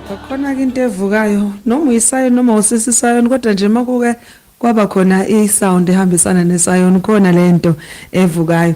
Khona ke into evukayo noma uyisayo noma usisisayo kodwa nje makuke kwaba khona isound ehambisana nesayon khona lento evukayo.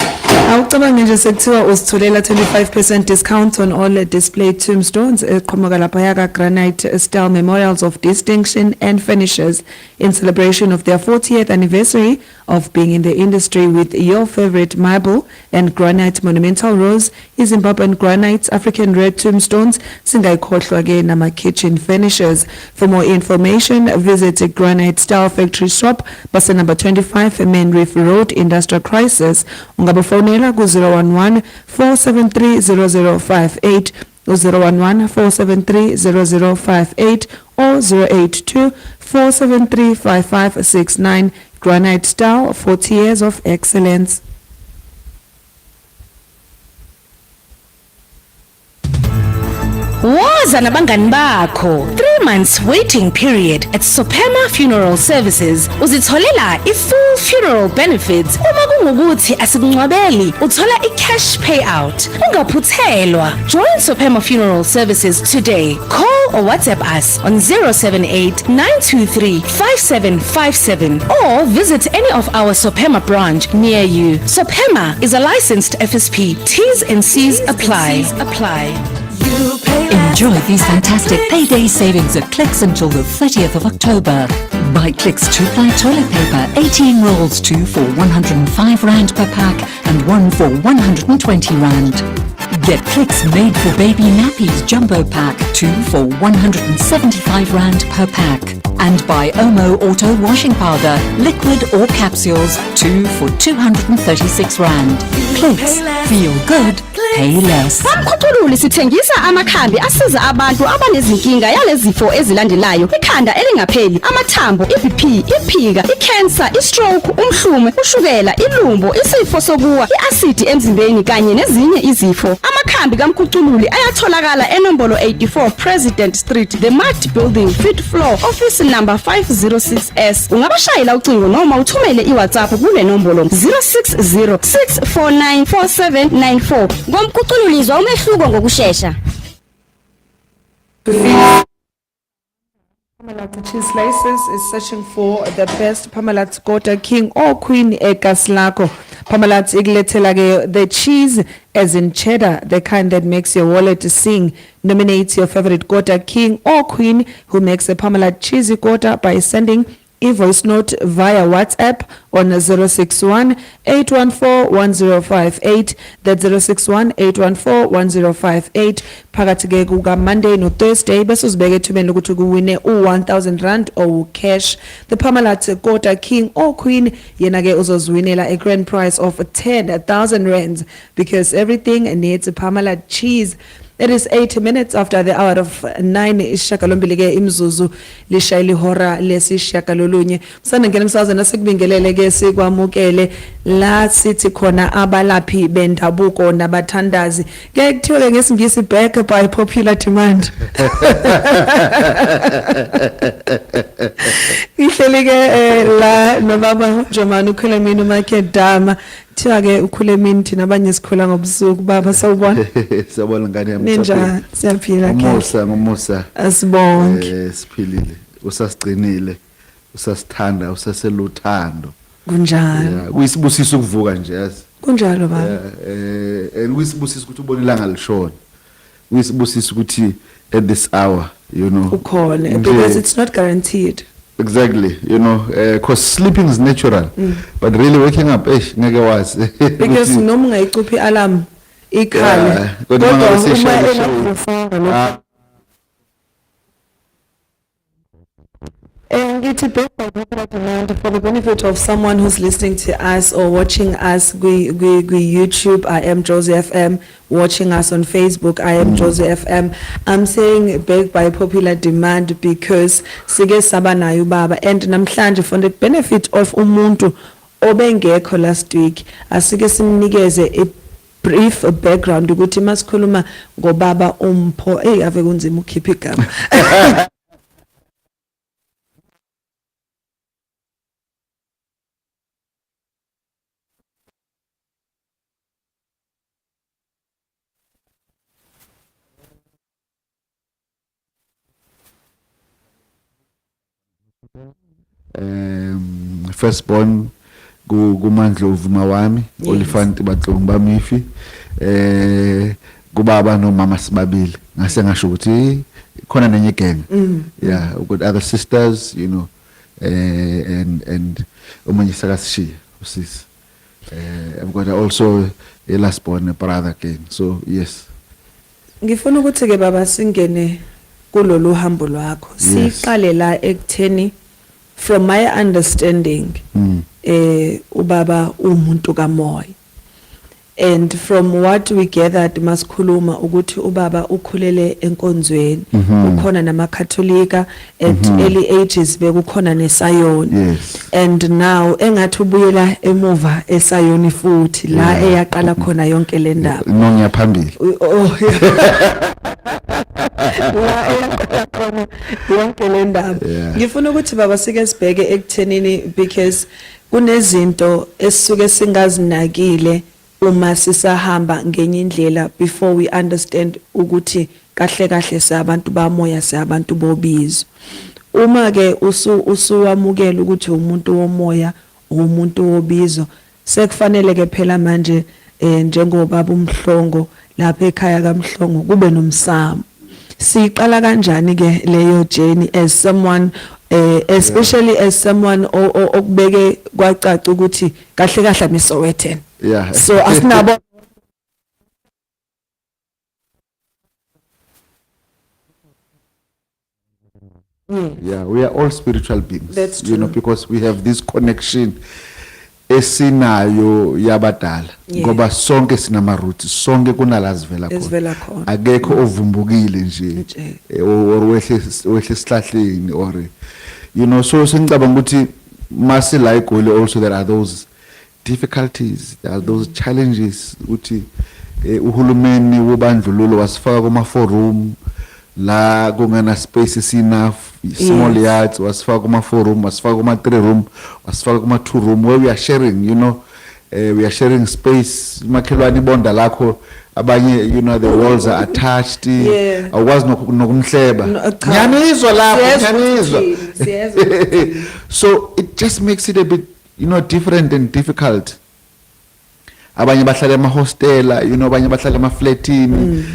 Awucabange nje sekuthiwa usitholela 25% discount on all display tombstones eqhamuka lapha yaka granite style memorials of distinction and finishes in celebration of their 40th anniversary of being in the industry with your favorite marble and granite monumental rose, Zimbabwean granite, African red tombstones, singayikhohlwa ke nama kitchen finishes. For more information, visit Granite Style Factory Shop, bus number 25, Main Reef Road, Industrial Crisis. Ungabafonela ku 011 473 0058, 011 473 0058 or 082 473 5569. Granite Style, 40 years of excellence. Woza nabangani bakho 3 months waiting period at Sophema Funeral Services. Uzitholela i-full funeral benefits uma kungukuthi asikungcwabeli uthola i-cash payout. Ungaphuthelwa. Join Sophema Funeral Services today. Call or WhatsApp us on 078 923 5757 or visit any of our Sophema branch near you. Sophema is a licensed FSP. T's and C's apply. Enjoy these fantastic payday savings at Clicks until the 30th of October. Buy Clicks 2-ply toilet paper, 18 rolls, 2 for 105 Rand per pack and 1 for 120 Rand. Get Clicks made for baby nappies jumbo pack, 2 for 175 Rand per pack. And buy Omo Auto washing powder, liquid or capsules, 2 for 236 Rand. Clicks, feel good, pay less. Phamkhuthululi sithengisa amakhambi asiza abantu abanezinkinga yalezifo ezilandelayo: ikhanda elingapheli, amathambo, iBP, iphika, icancer, istroke, umhlume, ushukela, ilumbo, isifo sokuwa, iacid emzimbeni kanye nezinye izifo. Amakhambi kaMkhuthululi ayatholakala enombolo 84 President Street, The Mart Building, 5th floor, office number 506S. Ungabashayela ucingo noma uthumele iWhatsApp kule nombolo 0606494794. Ngomkhuthululizwa umehluko ngokusheshsha. Parmalat Cheese Slices is searching for the best Parmalat Quarter King or Queen Ekaslako. Parmalat Igletelage, the cheese as in cheddar, the kind that makes your wallet sing. Nominate your favorite Quarter King or Queen who makes a Parmalat cheesy quarter by sending a voice note via WhatsApp on 061 814 1058. That's 061 814 1058. Phakathi ke kuka Monday no Thursday bese uzibeke ethubeni lokuthi kuwine u1000 Rand or cash. The Parmalat Quarter King or Queen yena ke uzozwinela a grand prize of 10,000 Rands because everything needs a Parmalat cheese. It is 8 minutes after the hour of 9 ishakalombili ke imzuzu lishayile ihora lesishakalolunye. Msana ngene msazwe nasekubingelele ke sikwamukele la sithi khona Abelaphi Bendabuko Nabathandazi. Ke kuthiwe ngesingisi back by popular demand. Ihleli ke la nobaba Jomani uKhulemini uMakedama. Thiwa ke uKhulemini thina abanye sikhula ngobusuku baba sawubona. Sawubona ngane yami. Ninja siyaphila ke. Ngomusa. Asibonke. Siphilile. Usasigcinile. Usasithanda, usaseluthando. Kunjalo. Kuyisibusiso ukuvuka nje yazi. Kunjalo baba. Kuyisibusiso ukuthi ubone ilanga lishona. Kuyisibusiso ukuthi at this hour, you know. Ukhona because it's not guaranteed. Exactly, you know, because sleeping is natural, but really waking up, ngeke wazi. Because noma ungayicuphi alarm ikhale. Kodwa uma and it's a bit by popular demand for the benefit of someone who's listening to us or watching us. We YouTube. I am Josie FM. Watching us on Facebook. I am Josie FM. I'm saying big by popular demand because sige sabanayo baba and namhlanje for the benefit of umuntu obengekho last week. Asike simnikeze a brief background ukuthi masikhuluma ngobaba Mpho ave kunzima ukhipha igama. firstborn kuMandlovu mawami Olifanti Batlong bamifi kubaba nomama sibabili ngase ngasho ukuthi khona nenye gang yeah with other sisters you know and omunye sakasishiya usisi I've got also a last born brother again so yes ngifuna ukuthi ke baba singene kulolu hambo lwakho siqale la ekutheni from my understanding ubaba umuntu kamoya and from what we gathered masikhuluma ukuthi ubaba ukhulele enkonzweni ukhona namakatholika at early ages bekukhona nesayoni and now engathi ubuyela emuva esayoni futhi la eyaqala khona yonke le ndaba nonya phambili la eyaqala khona yonke le ndaba ngifuna ukuthi baba sike sibheke ekuthenini because kunezinto esisuke singazinakile uma sisahamba ngenye indlela before we understand ukuthi kahle kahle sabantu bamoya sabantu bobizo uma ke usuwamukela ukuthi umuntu womoya umuntu wobizo sekufanele ke phela manje njengobaba uMhlongo lapha ekhaya kaMhlongo kube nomsamo siqala kanjani ke leyo journey as someone especially as someone okubeke kwacaca ukuthi kahle kahle nisowethena yeah so asinabo yeah we are all spiritual beings That's you know because we have this connection esinayo yabadala ngoba sonke sinama roots sonke kunalazivela khona akekho ovumbukile nje or wehle sihlahleni or you know so sengicabanga ukuthi mase la igoli also there are those difficulties there are those challenges ukuthi uhulumeni wobandlululo wasifaka kuma forum la kungena space enough small yards wasifaka kuma forum wasifaka kuma 3 room wasifaka kuma 2 room where we are sharing you know we are sharing space makhelwane bonda lakho abanye you know the walls are attached awukwazi nokumhleba nyanizwa lapho nyanizwa so it just makes it a bit you know different and difficult abanye bahlala ema hostela you know abanye bahlala ema flatini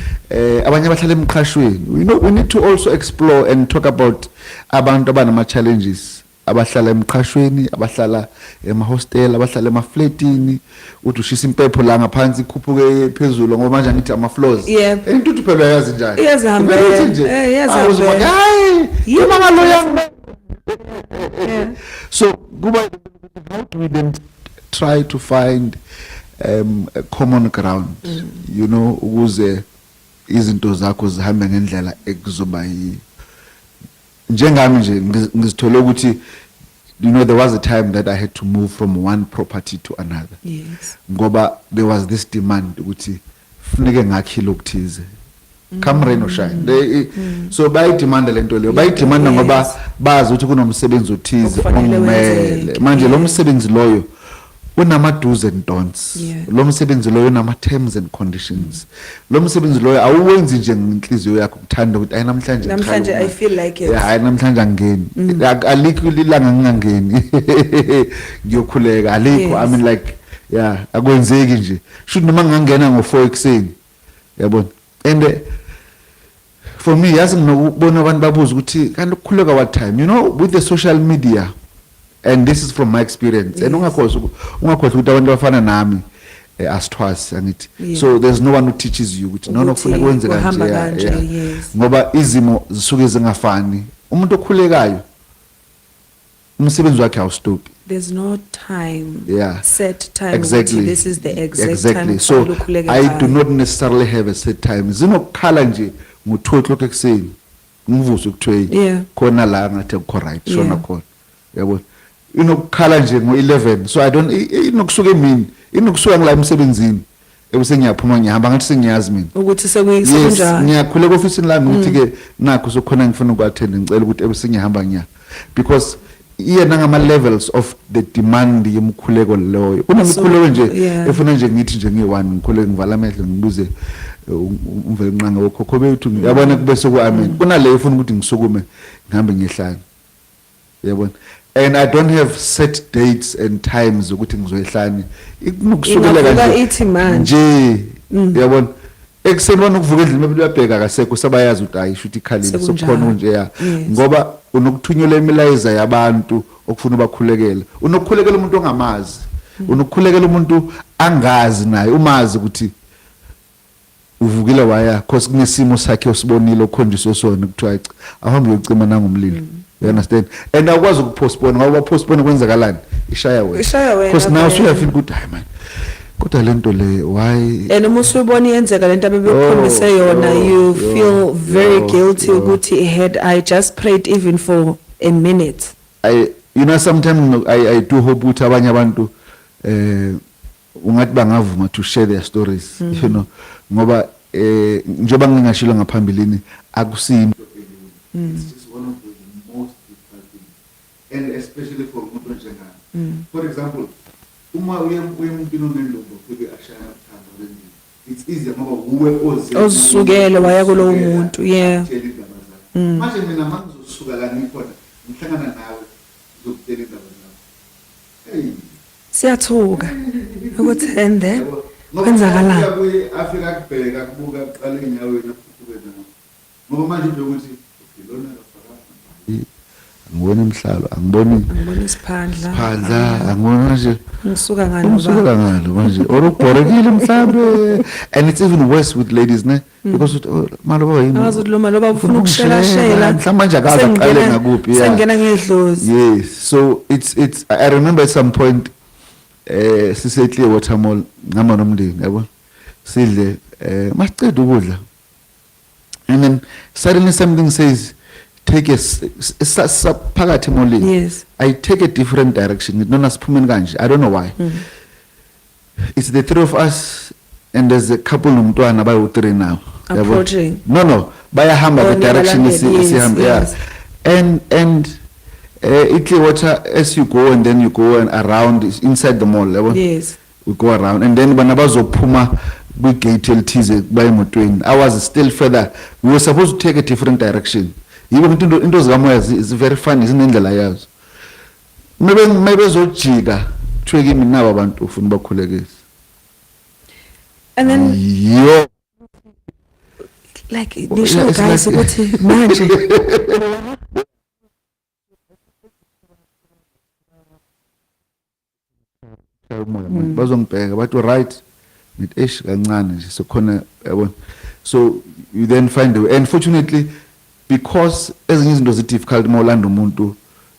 abanye bahlala emqhashweni you know we need to also explore and talk about abantu abanama challenges abahlala emqhashweni abahlala ema hostela abahlala ema flatini uthi ushisa impepho la ngaphansi ikhuphuke phezulu ngoba manje ngithi ama floors intuthu phela yazi njani iyazihamba iyazihamba hayi yima ngaloya so kuba how do we then try to find a common ground you know ukuze izinto zakho zihambe ngendlela ekuzoba njengami nje ngizithola ukuthi you know there was a time that I had to move from one property to another ngoba there was this demand ukuthi funeke ngakhile ukuthize come rain or shine so bayidemand lento leyo bayidemand ngoba bazi ukuthi kunomsebenzi othize omele manje lo msebenzi loyo unama do's and don'ts lo msebenzi loyo unama terms and conditions lo msebenzi loyo awuwenzi nje ngenhliziyo yakho ukuthanda ukuthi namhlanje I feel like it hayi namhlanje angeni alikho ilanga ngingangeni ngiyokhuleka alikho I mean like akwenzeki nje should noma ngangena ngo4 ekseni yabona and for me yazi nginokubona abantu babuza ukuthi kanti ukukhuleka what time you know with the social media and this is from my experience and ungakhohle ukuthi abantu bafana nami asithwasi angithi so there's no one who teaches you ukuthi no kufuna kwenze kanje ngoba izimo zisuke zingafani umuntu okhulekayo umsebenzi wakhe awustop there's no time set time exactly this is the exact time so I do not necessarily have a set time zinokukhala nje ngo2 o'clock ekseni ngivuse ukuthiwe khona la ngathi akho right shona khona yabo inokukhala nje ngo11 so I don't inokusuka emini inokusuka ngila emsebenzini ebese ngiyaphuma ngihamba ngathi sengiyazi mina ukuthi sekuyisenjani ngiyakhuleka officeini lami ngithi ke nakho sokhona ngifuna ukuattend ngicela ukuthi ebese ngihamba ngiya because iyena ngama levels of the demand yemkhuleko loyo kunemikhuleko nje efuna nje ngithi nje ngi1 ngikhuleke ngivala amehlo ngibuze umvele nqanga wokhokho bethu yabona kube soku amen kunale efuna ukuthi ngisukume ngihambe ngehlanye yabona. And I don't have set dates and times ukuthi ngizoyihlani ikukusukela Ingavuka ithi manje. nje yabona ekuseni wona ukuvuka endlini mabili uyabheka kasekho sabayazi ukuthi ayisho ukuthi ikhalile sokhona nje ya ngoba unokuthunyela imilayiza yabantu okufuna bakhulekela unokukhulekela umuntu ongamazi unokukhulekela umuntu angazi naye umazi ukuthi uvukile waya cause kunesimo sakhe osibonile okhonjiswe sona kuthiwa ahambe uyocima nangomlilo. You understand? And akwazi ukupostpone ngoba postpone kwenzakalani ishaya wena because now so uyafeel good time man kodwa lento le why and uma usubona iyenzeka lento abebekhombise yona you feel very guilty ukuthi had I just prayed even for a minute. Sometimes I do hope ukuthi abanye abantu ungathi bangavuma to share their stories ngoba njoba ngingashilo ngaphambilini akusiyinto it's just one of the most difficult things and especially for umuntu njengami. For example uma uyemuntwini onendlovu ufike ashaya amathanda it's easier ngoba uwe ozisukele waya kulo umuntu manje mina mangizosuka la ngikhona ngihlangana nawe ngizokutshela indaba zakho siyathuka ukuthi and then kwenzakalani afika kubheka kubuka kuqala enyaweni afuthukeza ngoba manje nje ukuthi lona angiboni emhlalo angiboni isiphandla angibona nje ngisuka ngalo manje orubhorekile mhlambe and it's even worse with ladies ne because maloba yini azodluma loba ufuna ukushela mhlawumbe akaqale ngakuphi sengena ngedlozi. Yes, so it's I remember at some point sisehle watermall ngama nomndeni yabo sidle masiceda ukudla and then suddenly something says take a phakathi emolini. Yes, I take a different direction nona siphumeni kanje I don't know why. It's the three of us and there's a couple nomntwana bayi-3 now approaching no bayahamba the direction isihamba and Italy water as you go and then you go and around inside the mall yabo. Yes, we go around and then bana bazophuma kwi-gate elithize baye emotweni. I was still further, we were supposed to take a different direction. Yibo into zikamoya is very funny zinendlela yazo maybe zojika kuthiwe kimi naba abantu ufuna bakhulekise and then yo like nisho guys ukuthi manje bazongibheka bathi right ngithi kancane nje sokhona yabona. So you then find a way and fortunately because ezinye izinto difficult mawulanda umuntu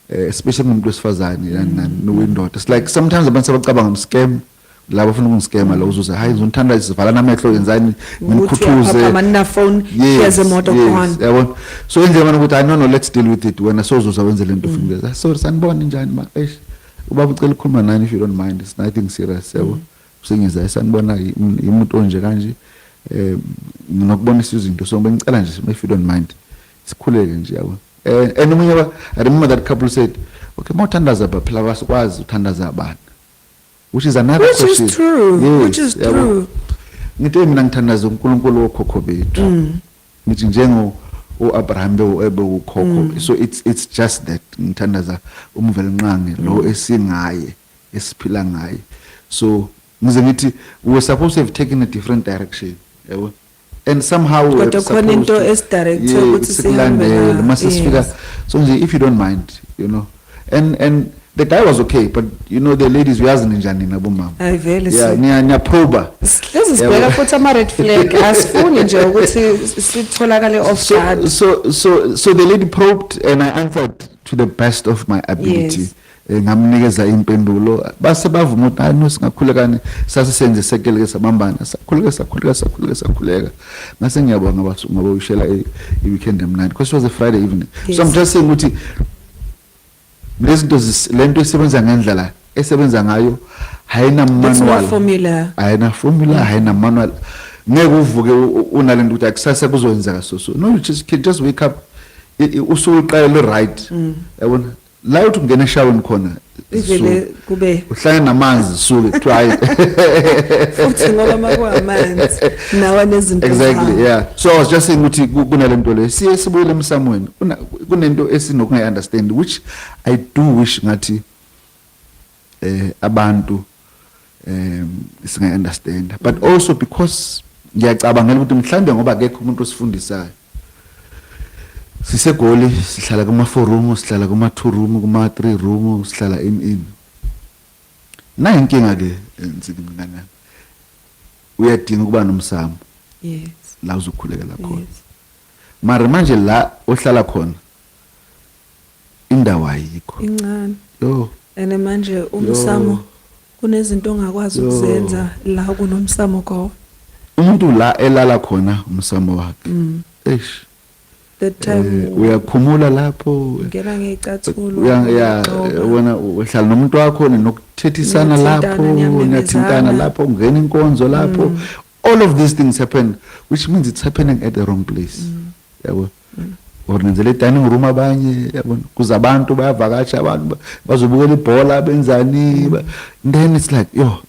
especially umuntu wesifazane nowindoda it's like sometimes abantu sabacabanga ngam-scam labo bafuna ukungiskema lo uzuza hayi ngizonithanda isivala namehlo yenzani ngimkhuthuze amana phone here's a motor phone yabona. So indlela mana ukuthi no let's deal with it wena sozuza wenze lento ufuna so sanibona njani ma ubaba ucela ukukhuluma nani if you don't mind it's nothing serious yabo singiza sanibona imuntu onje kanje nginokubona izinto so ngicela nje if you don't mind sikhuleke nje yabo. And umunye I remember that couple said okay mawuthandaza phela basikwazi uthandaza abantu which is another question. Which is true. Yes, which is true. Ngithi mina ngithandaza uNkulunkulu wokhokho bethu ngithi njengo uAbraham bewukhokho so it's just that ngithandaza umvelinqange lo esingaye esiphila ngaye. So ngize ngithi we were supposed to have taken a different direction yabo and somehow kodwa khona into esidirect ukuthi sihambe masifika so nje if you don't mind and the guy was okay but the ladies uyazi njani nabo mama niyaproba sibheka futhi ama red flag asifuni nje ukuthi sitholakale off guard. So the lady probed and I answered to the best of my ability. Ngamnikeza impendulo base bavuma ukuthi no singakhulekani sasisenze sekele sabambana sakhuleka ngase ngiyabonga ngoba ushela i-weekend emnandi because it was a Friday evening. So I'm just saying ukuthi lento esebenza ngendlela esebenza ngayo hayina manual hayina formula hayina manual ngeke uvuke unalento ukuthi akusasa kuzowenzeka so no you just wake up usuqale right yabona la uthi ungena eshaweni khona ivele kube uhlangana namanzi suke try futhi ngoba makwamanzi nawa nezinto exactly yeah. So I was just saying ukuthi kunalento le sibuyele emsamweni kunento esinokunga understand, which I do wish ngathi abantu singa understand, but also because ngiyacabangela ukuthi mhlambe ngoba akekho umuntu osifundisayo sisegoli sihlala kuma 4 room, sihlala kuma 2 room, kuma 3 room, sihlala in na inkinga ke nsikingana uyadinga ukuba nomsamo. Yes. La uzokhulekela khona. Mara manje la ohlala khona indawo ayikho incane. Yo. Ene manje umsamo kunezinto ongakwazi ukuzenza la kunomsamo khona. Umuntu la elala khona umsamo wakhe. Eish. That time uyakhumula lapho ngena ngecathulo wena uhlala nomuntu wakho nokuthethisana lapho niyathintana lapho ungena inkonzo lapho. All of these things happen, which means it's happening at the wrong place. Yabo ornenzele dining room abanye yabona kuzabantu bayavakatsha abantu bazobukela ibhola benzani, then it's like yo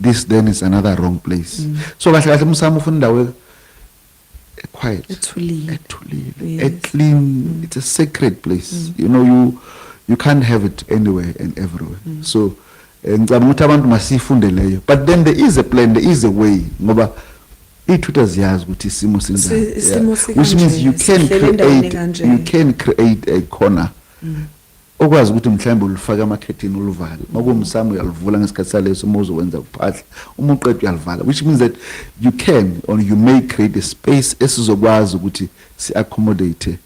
this then is another wrong place. So kahle kahle umsamo ufuna indawo quiet, ethulile, clean. It's a sacred place. You know, you can't have it anywhere and everywhere. So ngicabanga ukuthi abantu masifunde leyo, but then there is a plan, there is a way ngoba ithuta ziyazi ukuthi isimo sinjani, which means you can create a corner okwazi ukuthi mhlambe ulifaka amakhethini uluvala makumsamo uyalivula ngesikhathi saleso mozo wenza uphahla umuqeqo uyalivala, which means that you can or you may create a space esizokwazi ukuthi si accommodate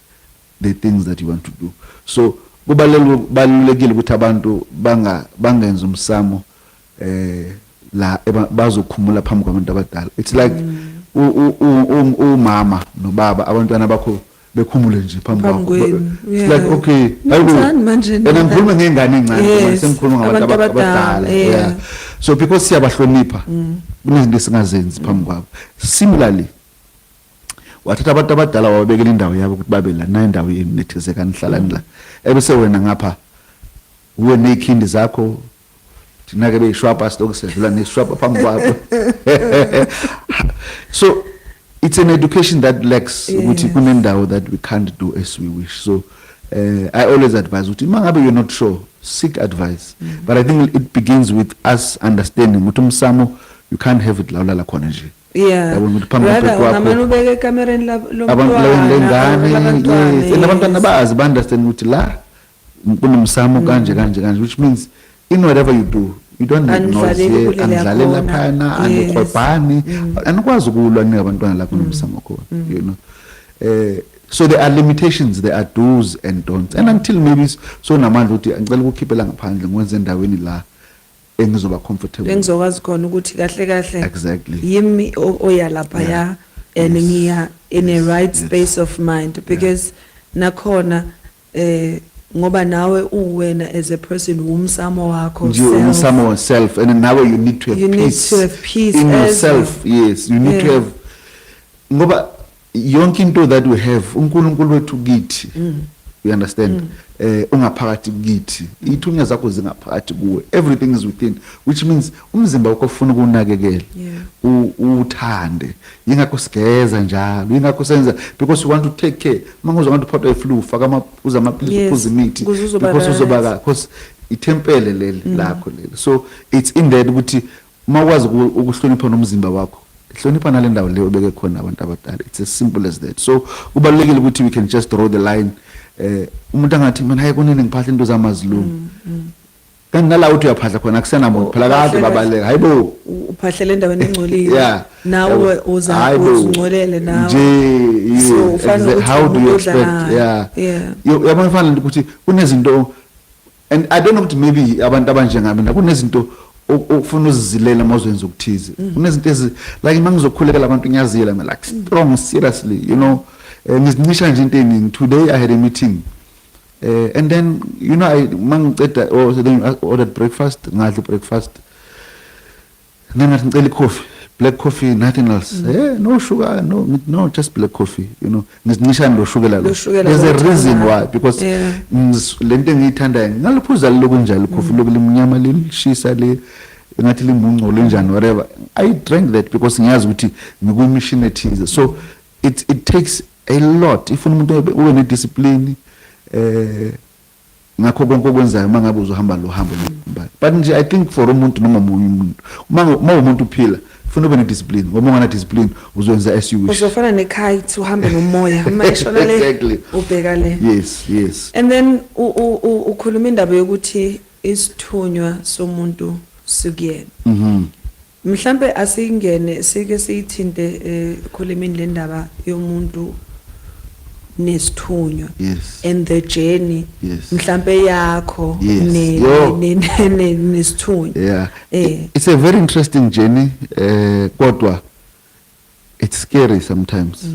the things that you want to do. So kubalulekile ukuthi abantu bangenza umsamo la bazokhumula phambi kwabantu abadala. It's like umama nobaba abantwana bakho bekhumule nje phambi kwakho. It's like okay manje and ngikhuluma ngengane encane sengikhuluma ngabantu abadala. Yeah. So because siyabahlonipha kunezinto esingazenzi phambi kwabo. Similarly wathatha abantu abadala wabekela indawo yabo ukuthi babe la na indawo yenu nethezeka nihlalani la ebese wena ngapha uwe nekhindi zakho thina ke beyishwapa sitokusedlula neshwapa phambi kwabo. So it's an education that lacks ukuthi kunendawo that we can't do as we wish. So I always advise ukuthi mangabe you're not sure, seek advice. But I think it begins with us understanding ukuthi umsamo you can't have it la ulala khona nje. Yeah. Ngamani ubeke ekamereni lengane, abantwana bazi ba understand ukuthi la kunomsamo kanje, which means in whatever you do you don't need noise andlale laphana andikhwebhani anikwazi ukulwa nabantwana la kunomsamo khona, you know. So there are limitations, there are do's and don'ts, and until maybe so namandla ukuthi ngicela ukukhiphela ngaphandle ngwenze endaweni la engizoba comfortable, engizokwazi khona ukuthi kahle kahle exactly yimi oyalapha ya and ngiya in a right space of mind, because nakhona ngoba nawe uwena as a person umsamo wakho umsamo self, and now you need to have peace in yourself. Yes, you need to have ngoba yonke into that we have uNkulunkulu wethu kithi, you understand, ungaphakathi kithi, ithunya zakho zingaphakathi kuwe, everything is within, which means umzimba wakho ufuna ukunakekela, uthande, ingakho sigeza njalo, ingakho senza because you want to take care. Mangozwa abantu uphathwa iflu faka amaphuza amaphilisi uphuza imithi because uzobaka, because itempele leli lakho leli. So it's in there ukuthi mawwazi ukuhlonipha nomzimba wakho, hlonipha nale ndawo leyo obeke khona abantu abadala. It's as simple as that. So kubalulekile ukuthi we can just draw the line. Umuntu angathi mina hayi kunini ngiphahla into zamazilungu kanti nala uthi uyaphahla khona akusenamuntu phela kade babaleka hayibo uphahlela endaweni engcolile nawe uzingcolele nawe nje. How do you expect? Yabona fanele ukuthi kunezinto, and I don't know ukuthi maybe abantu abanjengami na kunezinto ufuna uzizilela mawuzenza ukuthize, kunezinto like mangizokhulekela abantu ngiyazila mina like strong seriously, you know. Ngizimisha nje into eningi. Today I had a meeting and then you know I mangiceda or then I ordered breakfast, ngadla breakfast, then ngicela coffee black coffee, nothing else. No sugar, no, just black coffee. You know, there's a reason why, because lento engiyithanda ngaliphuza lokunjalo coffee lokulimnyama lishisa le ngathi limuncu lenjani whatever. I drank that because ngiyazi ukuthi ngikumission ethize. So it takes a lot if umuntu ube ne discipline ngakho konke okwenzayo mangabe uzohamba lo hambo. But nje I think for umuntu noma umuntu uma umuntu uphila ufuna ube ne discipline. Ngoba ungana discipline uzokwenza as you wish. Uzofana nekite uhambe nomoya uma eshona le Exactly. ubheka le. Yes. And then ukhuluma indaba yokuthi isithunywa somuntu sukuyena. Mhlambe asingene sike siyithinte khulumini le ndaba yomuntu nesithunywa. Yes. And the journey Yes. mhlambe yakho nesithunywa. Yeah. It's a very interesting journey. Kodwa it's scary sometimes.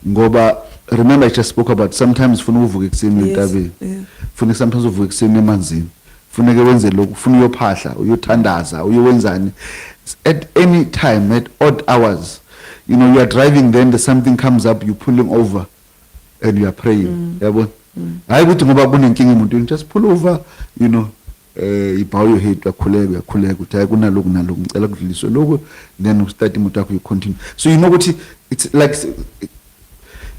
Ngoba remember I just spoke about sometimes funa uvuka ekseni entabeni. Funa sometimes uvuka ekseni emanzini. Funeke wenze lokhu, funa uyophahla, uyothandaza, uyowenzani. At any time, at odd hours, you know, you are driving, then something comes up, you're pulling over, and you are praying. Yabo. Hayi ukuthi ngoba kunenkinga umuntu, just pull over, you know, ibow your head, uyakhuleka ukuthi hayi kunalokhu ngicela kudluliswe lokho, then you start imoto yakho, you continue. So you know what it's like.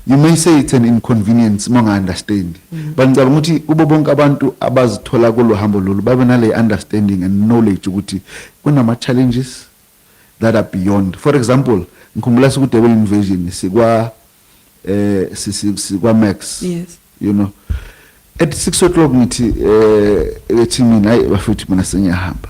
You may say it's an inconvenience, manga understand. But ngicabanga ukuthi kubo bonke abantu abazithola kulo hambo lolu babe nale understanding and knowledge ukuthi kunama challenges that are beyond. For example, ngikhumbula ku Devil Invasion sikwa Max. Yes. You know. At 6 o'clock ngithi ethi mina hayi bafuthi mina sengiyahamba.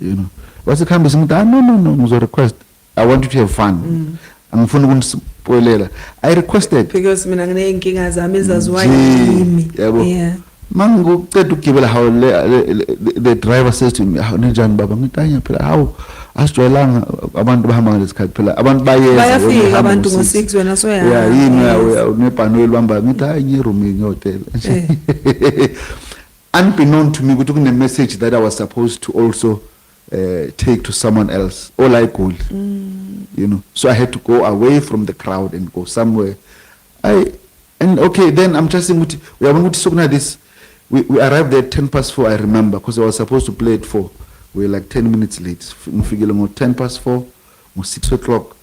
You know. Wasikuhamba singithi no ngizo request. I want you to have fun. Angifuni ukunisipoilela. I requested because mina ngineyinkinga zami ezaziwayo yimi. Yeah. Manguceda ukugibela how the driver says to me, "How njani baba ngitanya phela how asijwayelanga abantu bahamba ngalesikhathi phela abantu bayafika abantu ngo6 wena so yeah yini unebhano libamba ngithi hayi ngiroom hotel." Unbeknown to me ukuthi kune message that I was supposed to also take to someone else. All I could. You know, so I had to go away from the crowd and go somewhere. And okay, then I'm just saying, we are going to this. We arrived there 4:10, I remember, because I was supposed to play at 4. We were like 10 minutes late. 4:10, 6 o'clock.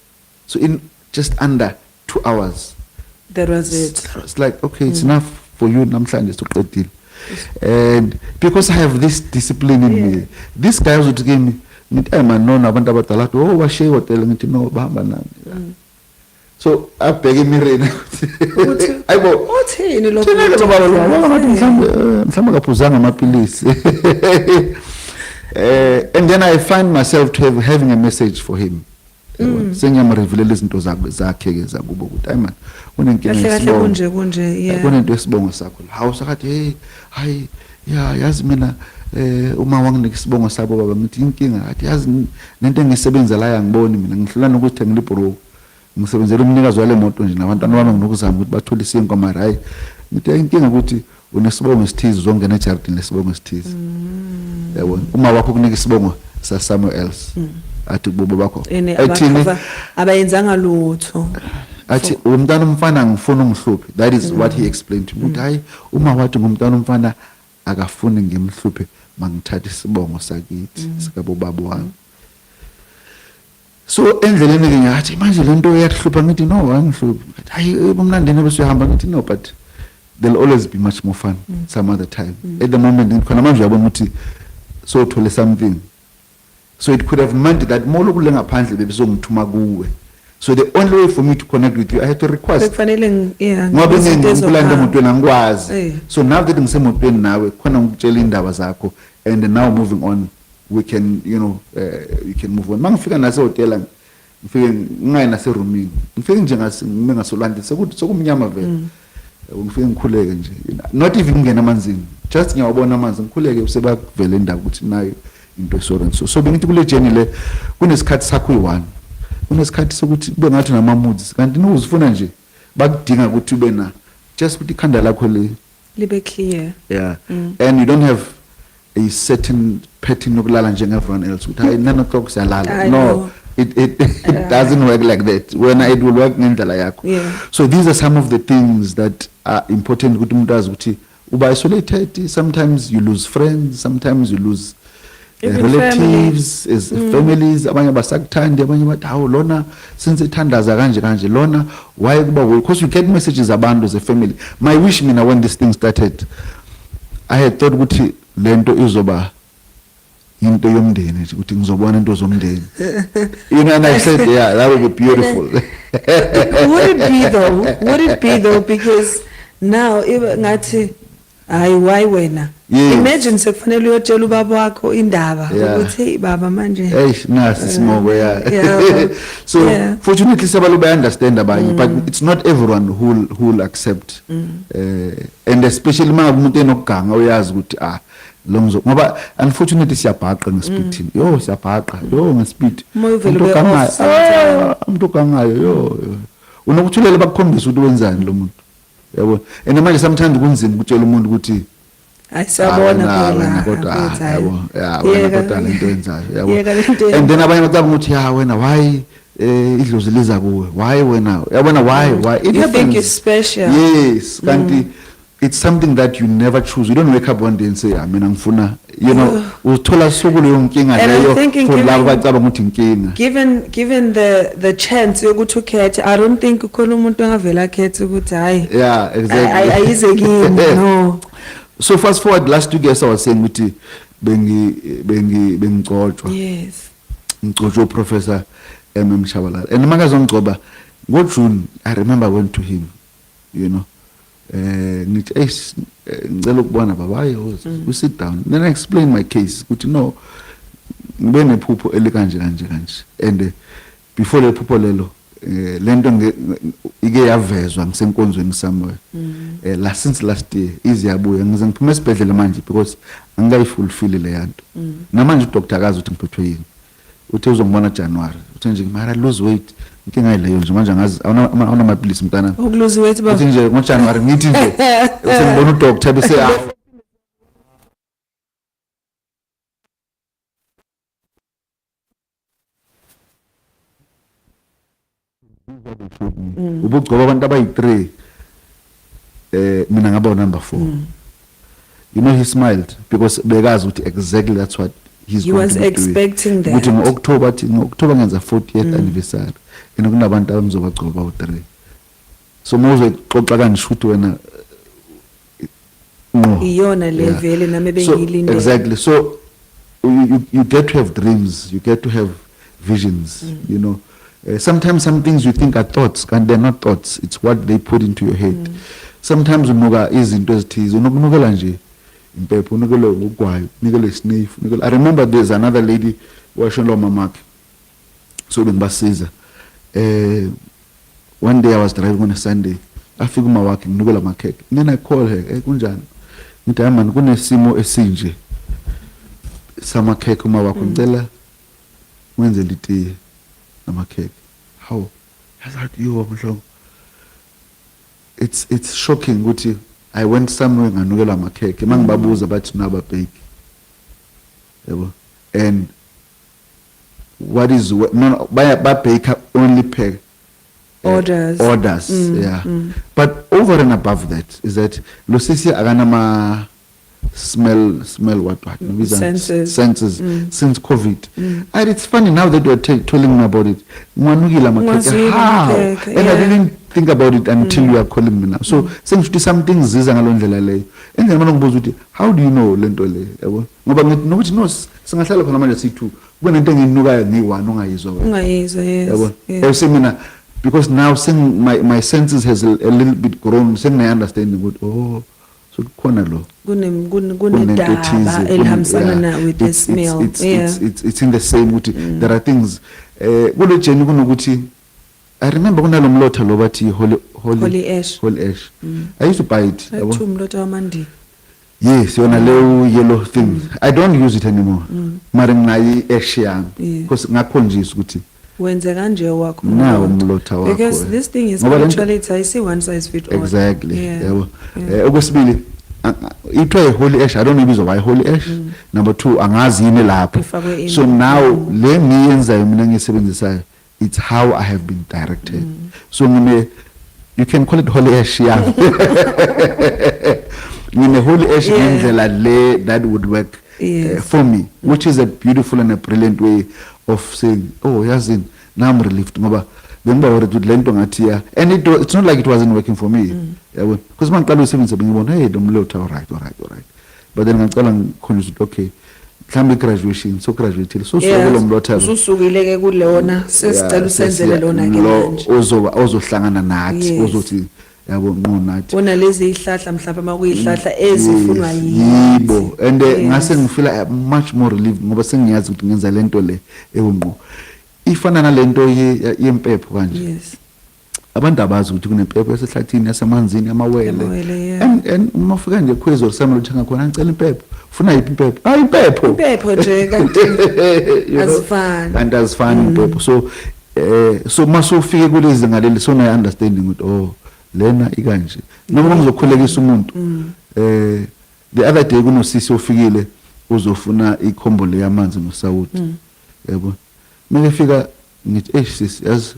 So in just under 2 hours. That was it. It's like, okay, it's enough for you, Namhlanje, to get deal. And because I have this discipline in me, this guy was give me. Abantu abadala washiye hotel ngithi no bahamba nami. So abheke emireni ayibo uthini lo mhlamba kaphuzanga amapilisi. And then I find myself having a message for him. Sengiyamrevelela izinto zakhe ke zakubo ukuthi ayi man unenkinga kunje kunento esibongo sakho la hawu sakathi hey hayi yazi mina uma wanginika isibongo sabo baba ngithi inkinga athi yazi nento engisebenza la yangiboni mina ngihlula nokuthengela ibhro ngisebenzela umnikazi wale moto nje nabantwana bami nginokuzama ukuthi bathole isinko mara hayi ngithi inkinga ukuthi unesibongo esithize uzongena ejardini lesibongo esithize. Yabona uma wakho kunika isibongo sa somewhere else athi kubo bakho athini abayenzanga lutho athi umntana umfana ngifuna ungihluphe. That is what he explained to me. Hayi uma wathi ngumntana umfana akafuni ngimhluphe mangithatha isibongo sakithi sikabo babo wami. So endleleni ke ngathi manje lento iyahlupha ngithi no angihluphi hayi umlandeni bese uyahamba ngithi no but there'll always be much more fun some other time. At the moment ngikhona manje uyabona ukuthi so uthole something. So it could have meant that more lokule ngaphandle bebezongithuma kuwe. So the only way for me to connect with you, I had to request. Kufanele ngoba ngilanda emotweni angikwazi. So now that ngisemotweni nawe khona ngikutshela indaba zakho and now moving on we can we can move on. Mangifika nase hotel ngifike ngayi nase roomini. Ngifike nje ngasolanda sokumnyama vele. Ngifike ngikhuleke nje. Not even ngena amanzini. Just ngiyawabona amanzi ngikhuleke usebavele indaba ukuthi nayo into so so bengithi kule journey le kunesikhathi sakho yi1. Kunesikhathi sokuthi kube ngathi nama moods kanti uzifuna nje bakudinga ukuthi ube na just ukuthi ikhanda lakho libe clear. Yeah. And you don't have a certain pattern yokulala njengeveryone else ukuthi hayi 9 o'clock siyalala. No, it doesn't work like that. When it will work ngendlela yakho. Yeah. So these are some of the things that are important ukuthi umuntu azi ukuthi uba isolated. Sometimes you lose friends, sometimes you lose Even relatives, as families, abanye basakuthandi, abanye bathi hawo lona since ithandaza kanje lona why kuba because you get messages abantu as a family. My wish mina when this thing started, I had thought ukuthi lento izoba into yomndeni ukuthi ngizobona into zomndeni. You know, and I said yeah, that would be beautiful. Would it be though because now even ngathi hayi why wena Yes. imagine sekufanele uyotshela ubaba wakho indaba Yeah. ukuthi hey baba manje Nasi smoke, yeah. Yeah. So Yeah. fortunately sabalu bay understand abanye, but it's not everyone who will accept. And especially uma umuntu enokuganga uyazi ukuthi lonzo ngoba unfortunately siyabhaqa ngespeed. Yo siyabhaqa, yo ngespeed. Moya uvele Umuntu ube ogangayo, off sometime. umuntu ogangayo yo. Unokuthulela bakukhombisa ukuthi wenzani lo muntu. Yabo. And manje sometimes kunzima ukutshela umuntu ukuthi ayisabona wena kodwa yabo wena kodwa lento yenzayo yabo. And then abanye bacabanga ukuthi wena why idlozi liza kuwe, why wena yabona why it you happens. think you're special. Yes, kanti it's something that you never choose. You don't wake up one day and say mina ngifuna, you know, uthola sokulo yonkinga And I'm leyo thinking for given- labo bacabanga ukuthi inkinga. Given the chance yokuthi ukhethe, I don't think ukhona umuntu angavela akhethe ukuthi hayi Yeah, exactly. ayize kimi no. So fast forward last 2 years I was saying ukuthi bengicotshwa. Yes. Ngicotshwa Professor Mhlongo. And makazongcoba ngoJune I remember I went to him, you know. Ngithi ngicela ukubona baba we sit down. Then I explained my case ukuthi no ngibe nephupho elikanje kanje. And before le phupho lelo lento ike yavezwa ngisenkonzweni somewhere since last year iziyabuya ngize ngiphuma esibhedlela manje because angikayifulfill le yanto namanje uDr akazi ukuthi ngiphethwe yini uthe uzongibona January uthe nje mara lose weight inkinga yileyo nje manje angazi awuna amaphilisi mntana Ukulose weight baba uthi nje ngoJanuary ngithi nje usengibona uDr bese ubugcoba abantu abayi3 mina ngaba number 4. You know, he smiled because bekazi ukuthi exactly that's what he's he going was to be expecting doing. Ukuthi that. ngo-October ngenza 40th anniversary and kunabantu abazobagcoba bawu3. So mawuzoxoxa kanje ukuthi wena no iyona level nami bengilinde. Exactly. So you get to have dreams, you get to have visions, you know. Sometimes some things you think are thoughts and they're not thoughts, it's what they put into your head. Sometimes unuka izinto ezithize unokela nje impepho unokela ugwayo unikele sniff I remember there's another lady washolo mamakhe so bengibasiza one day I was driving on a Sunday afika uma wakhe nginukela amakheke then I call her kunjani ngithi man kunesimo esinje samakheke uma wakho ngicela wenze litiye namakheke how has that you Mhlongo. It's shocking ukuthi I went somewhere nganukela amakheke mangibabuza bathi naba bake yabo and what is no ba bake only per orders yeah but over and above that is that lo sisi akana ma smell what senses since COVID. And it's funny now that you're telling me about it. Mwanukila makheke how and I didn't think about it until you are calling me now. So since something ziza ngalondlela leyo engene mina ngibuza ukuthi how do you know lento le yabo ngoba ngithi nokuthi no singahlala khona manje si2 kube nento enginukayo ngi1 ongayizwa yes yabo esemina because now saying my senses has a little bit grown saying I understand ukuthi so khona lo kunedaba elihambisana with the smell. It's in the same ukuthi there are things kule journey kunokuthi I remember kunalo mlotha lo bathi holy ash I used to buy it yabo umlotha wamandi. Yes, yona leyo yellow thing I don't use it anymore mara nginayi ash yami because ngakhonjisa ukuthi wenze kanje wakho nawo umlotha wakho because this thing is actually I see one size fit all. Exactly yabo okwesibili ithiwa holy ash, I don't know ibizwa why holy ash. Number 2, angazi yini lapho. Ifakwe ini. So now le ngiyenzayo mina ngisebenzisayo, it's how I have been directed. So you can call it holy ash, yeah. Holy ash indlela le that would work for me, which is a beautiful and a brilliant way of saying, oh yazini, now I'm relieved ngoba bengiba worried with lento ngathi ya, and it's not like it wasn't working for me, yabo, because mangiqala usebenza bengibona hey domlotha all right, but then ngicala ngikhonjiswa ukuthi okay mhlambe graduation, so graduate, so lo mlotha ususukile ke kulona sesicela usenzele lona ke manje ozohlangana nathi ozothi yabo nqo nathi bona lezi ihlahla mhlawumbe makuyihlahla ezifunwa yibo, and ngase ngifeel much more relieved ngoba sengiyazi ukuthi ngenza lento le ewunqo ifana nalento yempepho kanje. Abantu abazi ukuthi kunempepho yasehlathini yasemanzini amawele, and uma ufika nje khwezo samlo uthenga khona ngicela impepho, ufuna yiphi impepho? Impepho nje kanti azifani and azifani impepho. So masufike kulezi ngaleli sona understanding ukuthi oh lena ikanje noma ngizokhulekisa umuntu. The other day kunosisi ofikile uzofuna ikhombolo yamanzi noSawuthi, yabo, mekefika ngithi sisi yazi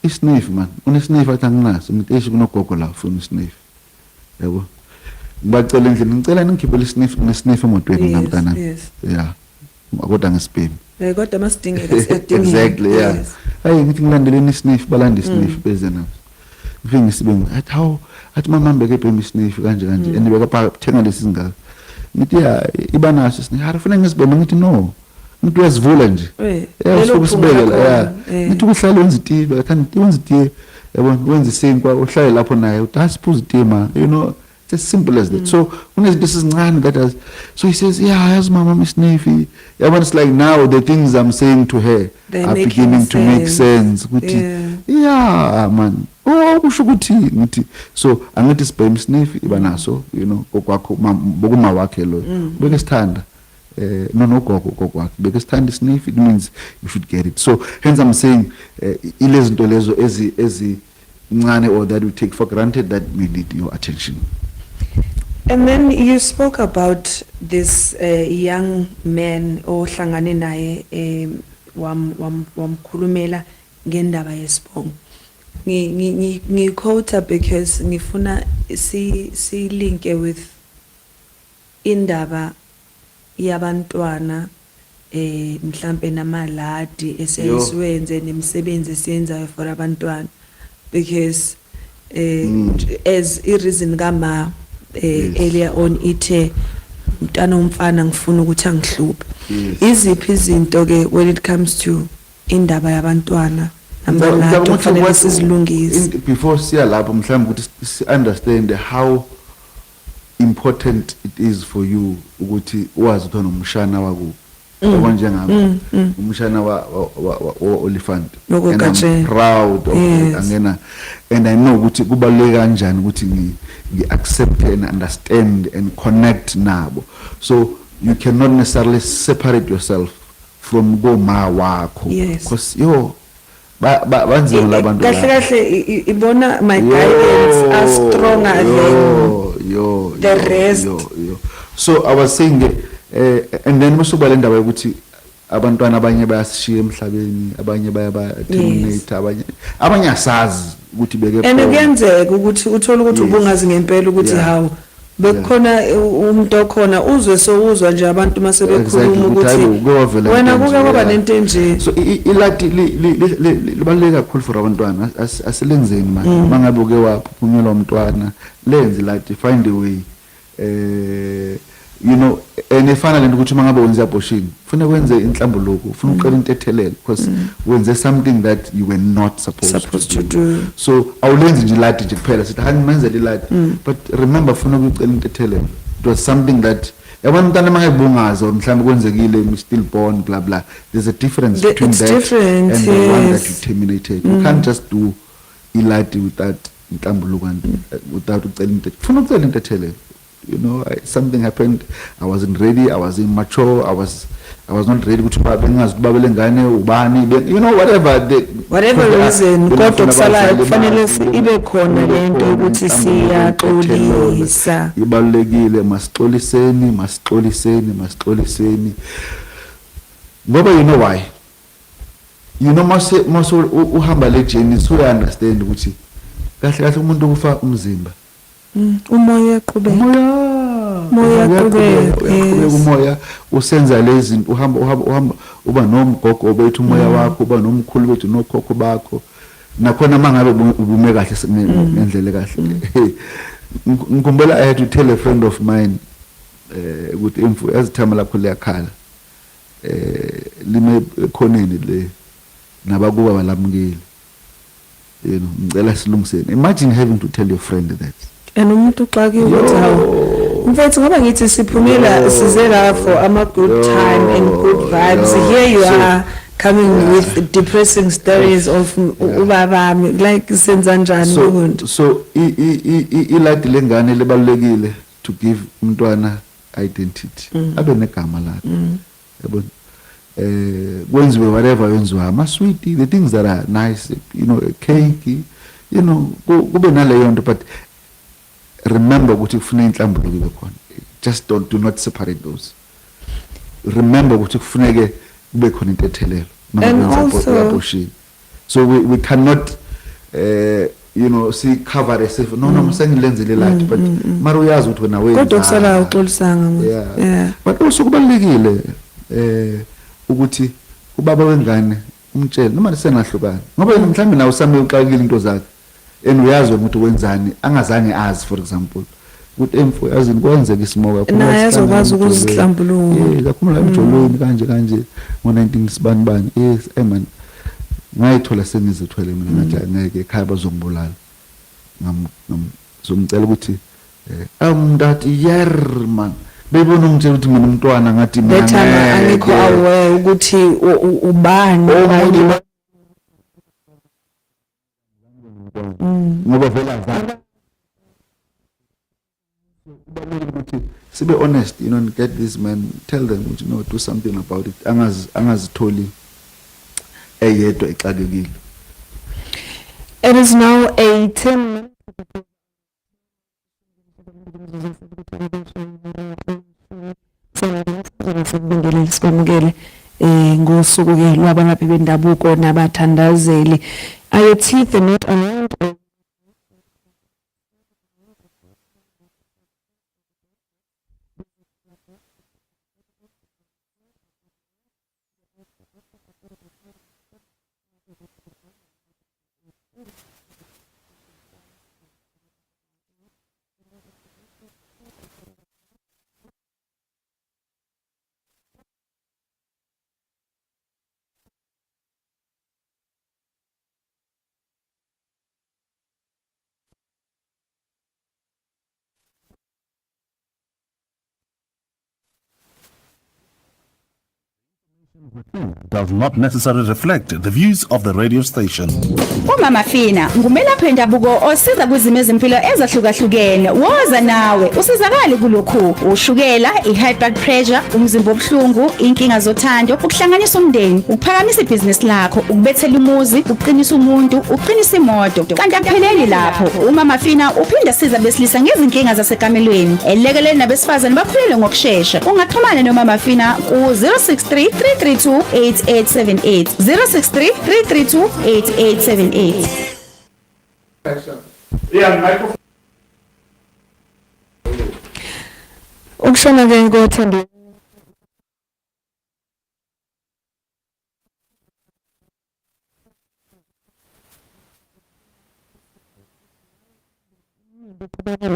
isniff man, unesniff athi anginaso, ngithi kunogogo la ufuna isniff, yabo, ngibacela endlini ngicela ningikhiphele isniff nesniff emotweni ngamntana, yeah, kodwa ngesibhemi, kodwa masidingeka siyadinga, exactly, yeah, hayi ngithi ngilandeleni isniff balanda isniff beze naso ngifike ngisibenge athi mama mbeke ebhemi isniff kanje and beka thenga lesi singaka, ngithi ya ibanaso isniff, harifuna ngisibhemi, ngithi no, ngithi uyasivula nje, sokusibekela, yeah, ngithi kuhlala wenza itiye, kanti wenza itiye, yabona, wenza isinkwa uhlale lapho naye uthi asiphuza itiye ma, it's as simple as that. So when this is that so he says, yeah, yes mama misniff, yabona, it's like now the things I'm saying to her are beginning to make sense. Yeah man, kusho ukuthi ngithi so angithi sibhemi sniff ibanaso, kokwakho bokuma wakhe lo beke sithanda nogogo kokwakhe beke sithanda sniff, it means you should get it. So hence I'm saying ilezinto lezo ezi ncane or that we take for granted that we need your attention. And then you spoke about this young man ohlangane naye wamkhulumela ngendaba yesibongo. Ngi-quote because ngifuna si link with indaba yabantwana mhlambe namaladi esiyiswenze nemisebenzi esiyenzayo for abantwana, because as i-reason kama earlier on ithe mntana umfana ngifuna ukuthi angihluphe, iziphi izinto ke when it comes to indaba yabantwana namaladi kufanele sizilungise before siya lapho mhlawumbe ukuthi understand how important it is for you ukuthi wazi ukuthi nomshana waku konje ngabo umshana wa Oliphant, and I'm proud of it, angena, and I know ukuthi kubaluleke kanjani ukuthi ngi accept and understand and connect nabo. So you cannot necessarily separate yourself from goma wakho, because banzima labantu kahle ibona my guidance are stronger than the rest. So I was saying and then musuba le ndaba yokuthi abantwana abanye bayasishiya emhlabeni, abanye terminate, abanye asazi ukuthi beke, and kuyenzeka ukuthi uthola ukuthi ubungazi ngempela ukuthi hawo bekhona umuntu okhona uzwe sowuzwa nje abantu mase bekhuluma ukuthi wena kuke kwaba nento enje. So ilati libaluleke kakhulu for abantwana, asilenzeni manje mangabe uke waphunyelwa umntwana lenze lati, find a way, and efana lento ukuthi mangabe wenza abortion ufuna kwenze inhlambuluko, ufuna uqala into ethelele, because wenze something that you were not supposed to do. So awulenzi nje lati nje kuphela sithi hangimenze lati, but remember ufuna ukucela into ethelele. It was something that yabona umntana mangayibungaza mhlawumbe kwenzekile still born blah blah, there's a difference between that and the one that you terminated. You can't just do ilati without inhlambuluko and without ucela into, ufuna ukucela into ethelele. you know, something happened, I wasn't ready, I was immature, I was not ready to babele ngane ubani, you know, whatever reason kodwa kusalayo kufanele ibe khona lento ukuthi siyaxolisa. Ibalulekile masixoliseni ngoba you know why, you know mase uhamba le journey so you understand ukuthi kahle umuntu ufa umzimba umoya uyaqhubeka umoya usenza lezi zinto uhamba uba nomgogo bethu umoya wakho uba nomkhulu bethu nokhokho bakho nakhona mangabe ubume kahle ngendlela kahle. Ngikhumbula I had to tell a friend of mine ukuthi Mpho azithama lapho leyakhala lime khoneni le nabakuba balamukile, you know, ngicela silungiseni. Imagine having to tell your friend that. And umuntu uxaki ukuthi hawo mfethu ngoba ngithi siphumela size la for ama good time and good vibes, here you are coming with depressing stories of ubabami, like senza njani umuntu. So iladi lengane libalulekile to give umntwana identity, abe negama lakhe, yabo, kwenziwe whatever wenziwa ama sweet, the things that are nice, you know, a cake, you know, kube naleyo nto, but remember ukuthi kufuna inhlambuluko ibe khona. Just do not separate those. Remember ukuthi kufuneke kube khona intethelelo. And also, so we cannot you know, see cover yourself. No, msengilenzele lathi, but mara uyazi ukuthi wena wenza. Kodwa kusala uxolisanga. Yeah. But also kubalekile ukuthi ubaba wengane umtshele noma lisengahlukana. Ngoba yena mhlambe nawe usame uxakile into zakhe. And uyazi ukuthi wenzani angazange azi, for example ukuthi Mpho yazi kwenzeka isimo kakhulu na yazokwazi ukuzihlambulula kakhulu emjolweni kanje ngo19 sibanibani. Yes man, ngayithola senizithwele mina ngathi ngeke ekhaya bazongibulala. Ngizomcela ukuthi amdati yerman bebona ungitshela ukuthi mina umntwana ngathi mina bethana angikho aware ukuthi ubani ngoba vela ngani sibe honest, you know, and get these men, tell them, you know, do something about it. Angazitholi eyedwa exakekile. It is now 10 minutes. Ngosuku ke lwabalaphi bendabuko nabathandazeli. Are your teeth not around? Does not necessarily reflect the views of the radio station. Umama Fina ngumelaphi wendabuko osiza kwizimo ezempilo ezahlukahlukene. Woza nawe usizakale kulokhu: ushukela, high blood pressure, umzimba obuhlungu, inkinga zothando, ukuhlanganisa umndeni, ukuphakamisa ibhizinisi lakho, ukubethela umuzi, ukuqinisa umuntu, uqinisa imoto. Kanti akupheleli lapho. Umama Fina uphinda siza besilisa ngezinkinga zasekamelweni, elekelele nabesifazane bakhulelwe ngokusheshsha. Ungaxhumana nomama Fina ku 063 332 8878 063 332 8878. Ukushona ke ngothando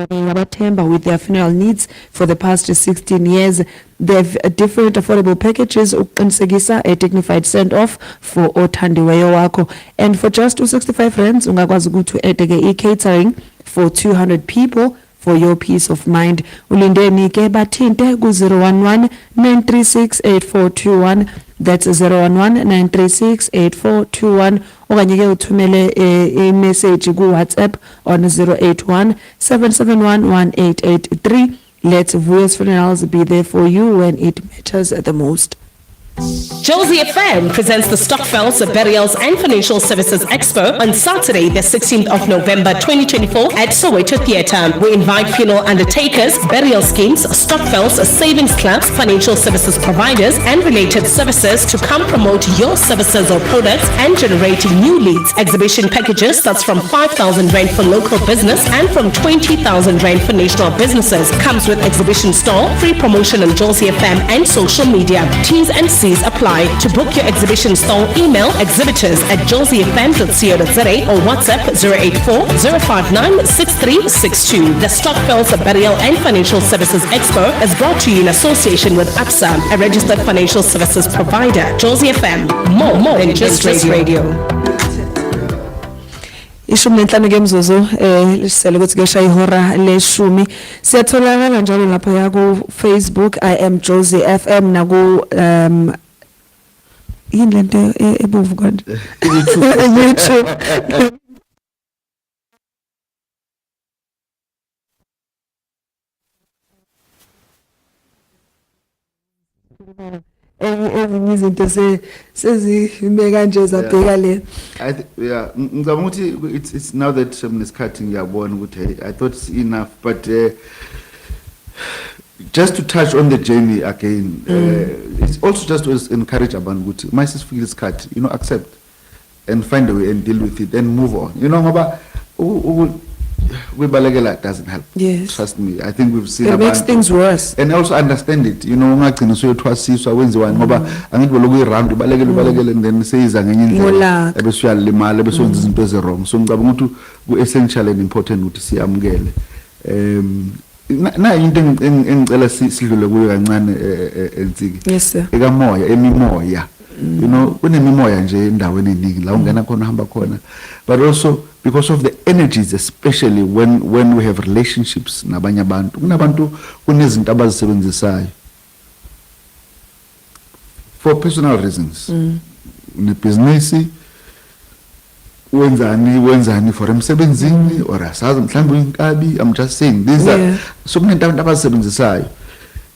Nabathemba with their funeral needs for the past 16 years. They've different affordable packages, uqinisekisa a dignified send off for othandiweyo wakho, and for just 265 rands ungakwazi ukuthi uedeke catering for 200 people for your peace of mind. Ulindeni ke bathinte ku 011 936 8421. That's 011-936-8421. Okanye ke uthumele message ku WhatsApp on 081-771-1883. Let Vuya's Funerals be there for you when it matters the most. Josie FM presents the Stockfells Burials and Financial Services Expo on Saturday, the 16th of November 2024 at Soweto Theatre. We invite funeral undertakers, burial schemes, Stockfells, savings clubs, financial services providers, and related services to come promote your services or products and generate new leads. Exhibition packages starts from 5,000 Rand for local business and from 20,000 Rand for national businesses. Comes with exhibition stall, free promotion on Josie FM and social media. T's and C's apply. To book your exhibition stall, email exhibitors@josiefm.co.za or WhatsApp 084-059-6362. The Stockfells Burial and Financial Services Expo is brought to you in association with ABSA, a registered financial services provider. Josie FM, more than just radio. Ishumi nenhlanu ke mzuzu lisele ukuthi ke shaya ihora leshumi siyatholakala njalo lapha ya ku Facebook I am Josie FM na ku yini lento ebomvu konje YouTube ezinye izinto sezime kanje zabheka le ngicabanga ukuthi it's now that isikhathi ngiyabona ukuthi I thought it's enough, but just to touch on the journey again, it's also just to encourage abantu ukuthi masifike isikhathi, accept and find a way and deal with it and move on, ngoba Wibalekela doesn't help. Yes. Trust me. I think we've seen it makes things worse. And also understand it. Ungagcina soyothwasiswa wenziwani ngoba angithi boloku iround ibalekele and then seyiza ngenye indlela ebesuyalilimala ebeswenza izinto ezirong. So ngicabanga ukuthi ku-essential and important ukuthi siyamukele. Na into engicela sidlule kuyo kancane Ntsiki. Yes sir. Ekamoya emimoya. Kunemimoya nje endaweni eningi la ungena khona hamba khona, but also because of the energies, especially when we have relationships nabanye abantu, kunabantu kunezinto abazisebenzisayo for personal reasons. Business wenzani for emsebenzini or asazi mhlawumbe inkabi. I'm just saying these are so many abantu abazisebenzisayo,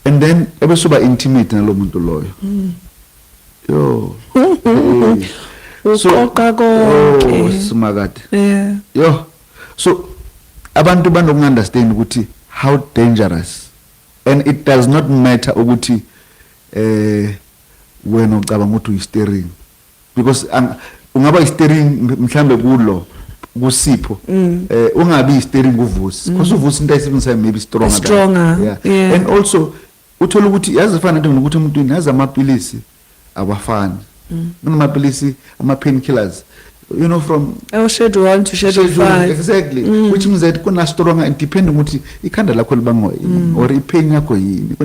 and then ebesuba intimate nalo muntu loyo. Yo. So smagad. Yeah. Yo. So abantu understand ukuthi how dangerous, and it does not matter ukuthi when ucabanga ukuthi steering, because ungaba steering mhlambe kulo kusipho ungabi steering kuvusi because uvusi into ayisebenzisa maybe stronger. Yeah. And also uthola ukuthi yazifana into ukuthi umuntu unaza amapilisi abafana amapilisi ama-painkillers from schedule 1 to schedule 5 exactly which means that kuna stronger and depending ukuthi ikhanda lakho libangwa yini or ipain yakho yini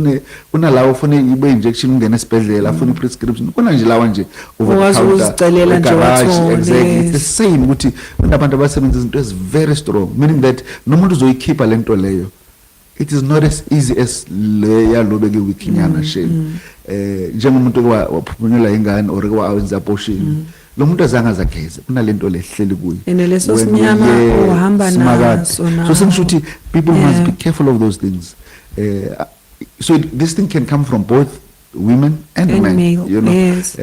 kuna lawo ufuna ibe injection ungena esibhedlela afuna prescription kuna nje lawa nje uzicelela nje wathona. Exactly. It's the same ukuthi kunabantu abasebenza izinto ezi very strong, meaning that nomuntu uzoyikhipha lento leyo. It is not as easy as leya lobeke wikinyana shame njengomuntu waphunyela ingane or kwawenza abortion lo muntu azange zakeze kunalento lehleli kuyo eneleso simnyama ohamba naso na. So since people must be careful of those things, so this thing can come from both women and men, yes.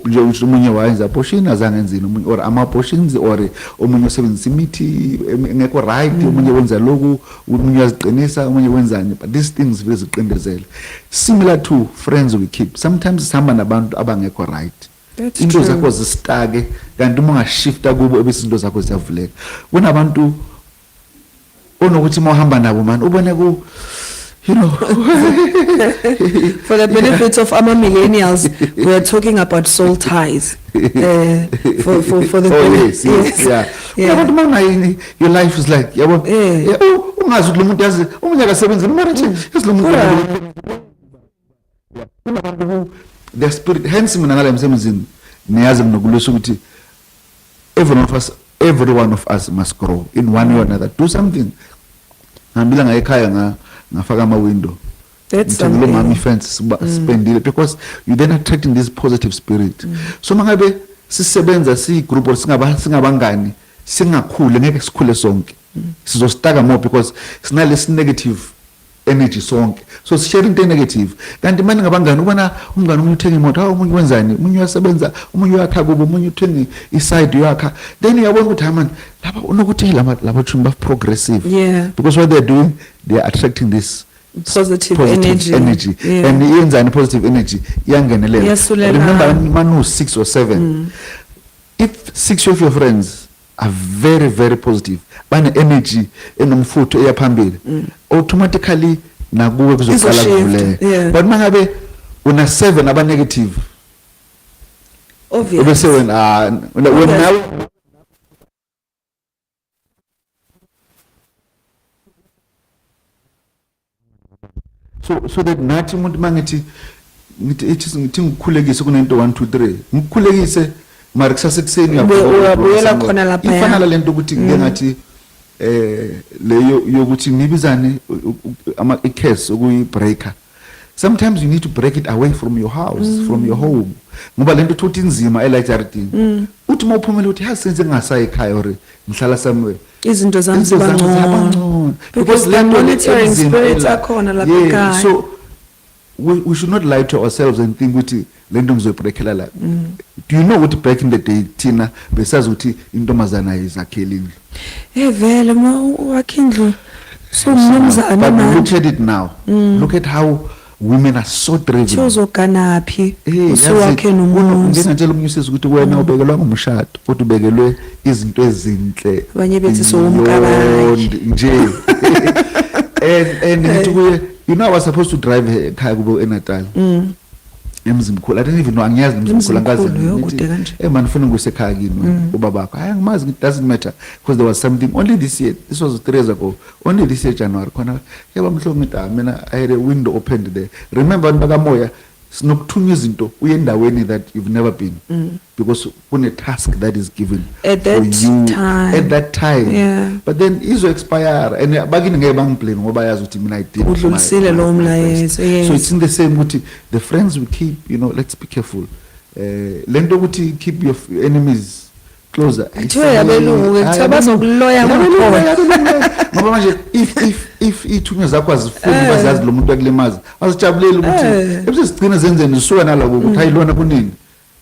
nje umunye wayenza abortion azange enzini umunye or ama abortions or umunye usebenzisa imithi engekho right umunye wenza lokhu umunye uyaziqinisa umunye wenzani, but these things vele ziqindezele similar to friends we keep. Sometimes sihamba nabantu abangekho right, into zakho zistake kanti uma ngashifta kubo ebisinto zakho ziyavuleka. Kunabantu onokuthi mohamba nabo man ubone ku for the benefit of our millennials, we are talking about soul ties. For the yes. Yeah. Your life is like ungazi lo muntu yazi umunye akasebenza mara nje lo muntu the spirit hence mina ngala emsebenzini niyazi mnokulisho ukuthi every one of us must grow in one way or another, do something. Ngambila ngayekhaya ngafaka ama window. That's something. Mami fence spendile because you then attracting this positive spirit. So mangabe sisebenza si group or singabangani singakhule ngeke sikhule sonke. Sizostaka more because sinale negative energy sonke. So sharing the negative. Kanti manje ngabangani ubona umngani umuntu uthenga imoto, hawu umuntu wenzani, umuntu uyasebenza, umuntu uyakha kubo, umuntu uthenga iside yakha. Then uyabona ukuthi man laba unokuthi laba thumba progressive. Yeah. Because what they're doing, they are attracting this positive energy. Yeah. And yenza positive energy iyangenelela. Remember manu 6 or 7. If 6 of your friends are very, very positive, bane energy enomfutho eyaphambili, automatically nakuwe kuzoqala kuvuleka. But mangabe una 7 aba negative, obvious. Obese when now so that nathi umuntu mangithi ngithi ngikhulekise kunento 1 2 3 ngikhulekise mara kusasa kuseni uyabuyela khona lapha ifana lento ukuthi ngingathi leyo yokuthi ngibizane ama case okuyi breaker. Sometimes you need to break it away from your house, from your home. Ngoba lento thuthi inzima elajartini uthi mawuphumela uthi hasenze ngasayi ekhaya or ngihlala somewhere izinto zami zibangcono because the monitoring spirits akhona lapha ekhaya. So we should not lie to ourselves and think ukuthi lento ngizoyibreakela la. Do you know what back in the day thina besazi ukuthi intombazana izakhela indlu vele wakhindlu so mnumzana but look at it now. Look at how women are so driven. Uzoganaphi usuwakhe nomuntu ngingantshela umnyusisi ukuthi wena ubekelwa ngumshado kodwa ubekelwe izinto ezinhle abanye bethi so umkabayi nje and ngithi kuye you know I was supposed to drive ekhaya kubo eNatal emzimkhulu. I didn't even know angiyazi emzimkhulu angazi man ufuna ngusekhaya kini ubabakho hayi angimazi it doesn't matter because there was something only this year, this was 3 years ago, only this year January khona yaba Mhlongo ngithi mina I had a window opened there. Remember bakamoya sinokuthunya izinto uyendaweni that you've never been because kune task that is given at that time. Yeah. But then izo expire and bakini ngeke bangiblame ngoba yazi ukuthi mina I did udlulisile lo mlayezo. So it's in the same ukuthi the friends we keep, you know, let's be careful. Lento ukuthi keep your enemies closer. Yabelungu bazokuloya ngoba manje if ithunywa zakho azifuni bazazi lo muntu akulimaza azijabulela ukuthi ebisigcina zenzeni zisuka nalabo ukuthi hayilona kunini.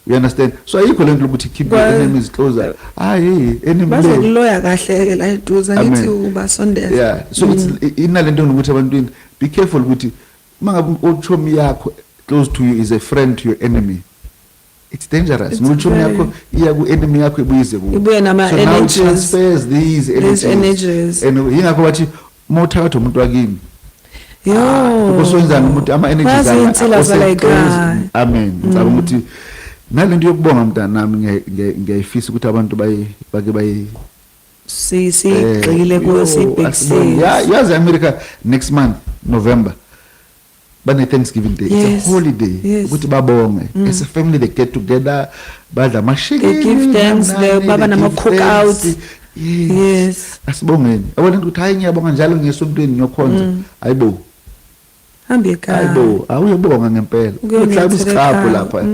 You understand? So ayikho lento ukuthi keep your enemies closer. Enemy bazokuloya kahle la eduza ngithi ubasondeza. Yeah, so it's inalento ukuthi abantwini be careful ukuthi mangabe uchomi yakho close to you is a friend to your enemy. It's dangerous. Uchomi yakho iya ku enemy yakho ibuyize kuwe. Ibuye nama energies. So now transfers these energies. And yingakho bathi mawuthatha umuntu wakini. Because wenzani umuntu ama energies akho. Amen. Ngicabanga ukuthi nalento yokubonga mntana nami ngiyayifisa ukuthi abantu bake bayi sigxile kuyo sibhekise. Yazi America next month November bane Thanksgiving Day. It's a holiday ukuthi babonge as a family, they get together badla amashiki, they give thanks, baba nama cookouts. Yes, asibongeni abona ukuthi hayi ngiyabonga njalo ngesontweni ngiyokhonza ayibo hambe ekhaya ayibo awuyobonga ngempela uhlaba isikhapho lapha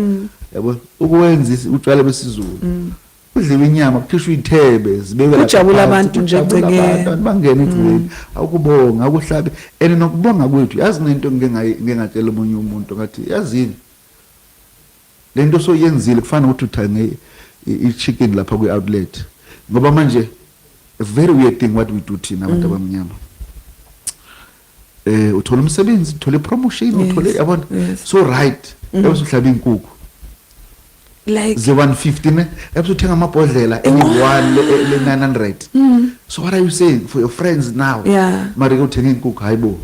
yabo ukwenza utshwala besizulu udliwe inyama kukhishwa ithebe zibeke lapha ujabula abantu nje egcekeni bangena ekhweni akubonga akuhlabe and nokubonga kwethu yazi nento ngingatshela umunye umuntu ngathi yazini lento soyenzile kufana ukuthi uthange i-chicken lapha kwi-outlet ngoba manje a very weird thing what we do thina abantu abamnyama uthola umsebenzi uthola promotion uthola yabona so right ebusuhlaba inkukhu like the 150 ebusuthenga amabhodlela e1 le 900. So what are you saying for your friends now? Mari uthenga inkukhu hayibo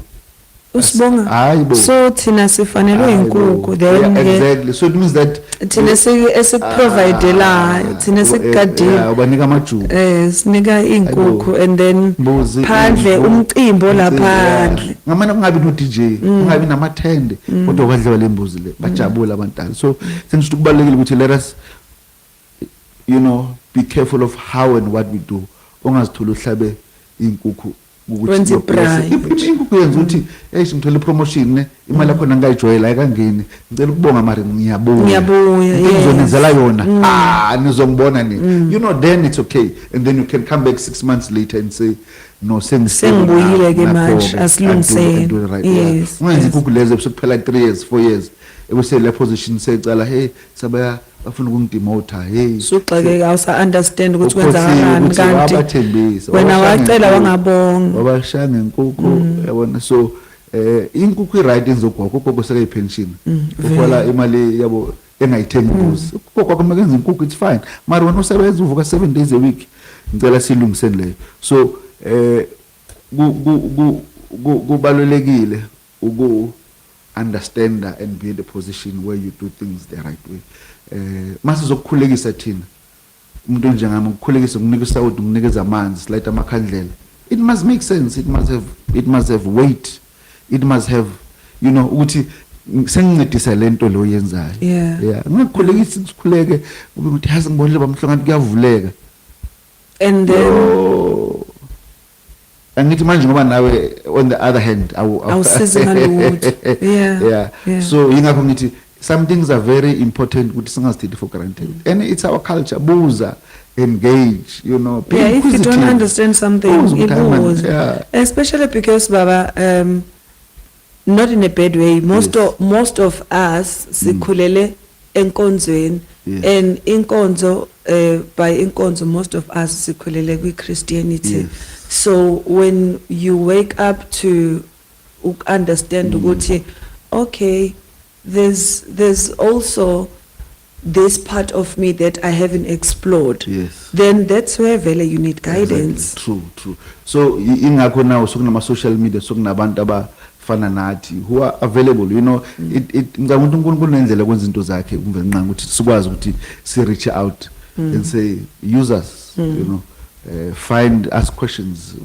usibonga hayibo so thina sifanelwe inkukhu then exactly. So it means that thina esiprovide la thina sekugadile ubanika amajuku sinika inkukhu and then phandle umcimbo lapha ngamana kungabi no DJ kungabi namathende kodwa badliwa lembuzi le bajabula abantwana. So sengithi kubalekile ukuthi let us, you know, be careful of how and what we do. Ongazithola uhlabe inkukhu ukuthi inkukhu yenza ukuthi ngithole promotion imali yakho ngayijwayela ayikangeni ngicela ukubonga mari ngiyabuya yes. ngizonenzela yona nizongibona nini you know then it's okay and then you can come back 6 months later and say no sengibuyile ke manje asilungiseni yes ungenzi inkukhu lezo bekuphela 3 years 4 years ebuse le position secala hey sabaya bafuna ukungidemote hey suxeke awusa understand ukuthi kwenzakalani kanti wena wacela wangabonga wabashanga inkukhu yabona so inkukhu iright inzogogo ugogo seke pension ukhola imali yabo engayithengi kuze ugogo akumakenza inkukhu it's fine mara wena usebenza uvuka 7 days a week ngicela silungiseni leyo so kubalulekile uku understand and be in the position where you do things the right way mase zokukhulekisa thina umuntu njengami ukukhulekisa ukunikisa ukuthi ukunikeza amanzi slight amakhandlela it must make sense it must have weight it must have you know ukuthi sengincedisa lento lo yenzayo yeah ngikukhulekisa ukukhuleke ube ukuthi hazi ngibonile bamhlonga kuyavuleka and then angithi manje ngoba nawe on the other hand awusize ngalutho yeah so ingakho ngithi some things are very important ukuthi singazithathe for granted and it's our culture buza engage you know if you don't understand something it was especially because baba not in a bad way most of us sikhulele enkonzweni and inkonzo by inkonzo most of us sikhulele kwi Christianity so when you wake up to understand ukuthi okay there's also this part of me that I haven't explored then that's where vele you need guidance true so ingakho now sokunama social media sokunabantu abafana nathi who are available you know ngicabanga ukuthi uNkulunkulu nendlela kwenza izinto zakhe kumbe nqanga ukuthi sikwazi ukuthi si reach out and say use us you know find us questions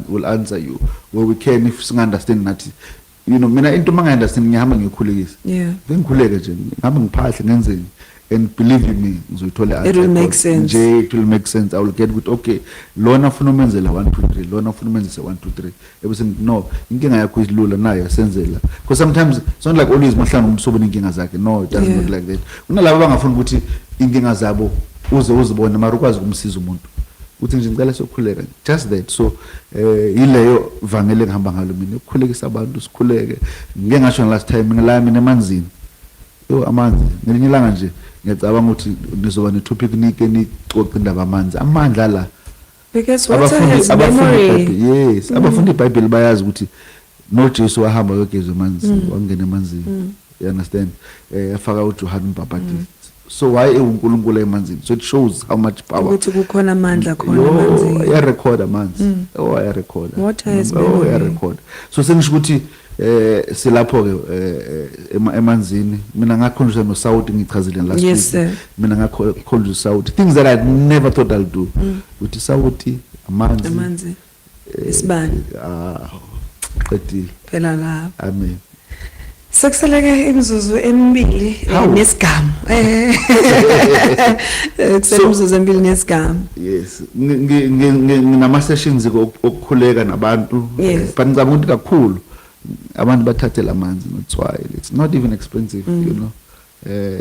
will answer you where we can if singa understand nathi you know mina into manga understand ngihamba ngikhulekisa ngikhuleke nje ngihamba ngiphahle ngenzeni and believe me ngizothola it will make sense it will make sense I will get with okay lona ufuna umenzela 1 2 3 lona ufuna umenzisa 1 2 3 ebese no inkinga yakho isilula nayo senzela because sometimes it's not like always mahlanga umsobona inkinga zakhe no it doesn't work like that kunalabo bangafuna ukuthi inkinga zabo uzibone mara ukwazi ukumsiza umuntu uthi nje ngicela sokukhuleka just that so ileyo vangele ngihamba ngalo mina ukukhulekisa abantu sikhuleke ngeke ngasho last time ngila mina emanzini amanzi ngelinye ilanga nje ngiyacabanga ukuthi nizoba ne topic nicoce indaba amanzi amandla la because water has memory abafundi iBhayibheli bayazi ukuthi no Jesu wahamba yogeza amanzi wangena emanzini you understand afaka uJohn Mbabhatisti so why uNkulunkulu emanzini so it shows how much power ukuthi kukhona amandla khona emanzini ya record amanzi ya record water has memory ya record so sengisho ukuthi silapho ke emanzini mina ngakhonjwa no South ngichazile last week mina ngakhonjwa South things that I never thought I'll do uthi South amanzi isibani qedile phela lapha amen sekuseleke imizuzu emibili nesigama imizuzu emibili nesigama yes nginama sessions okukhuleka nabantu but ngicabanga ukuthi kakhulu abantu bathathela amanzi notswayi it's not even expensive you know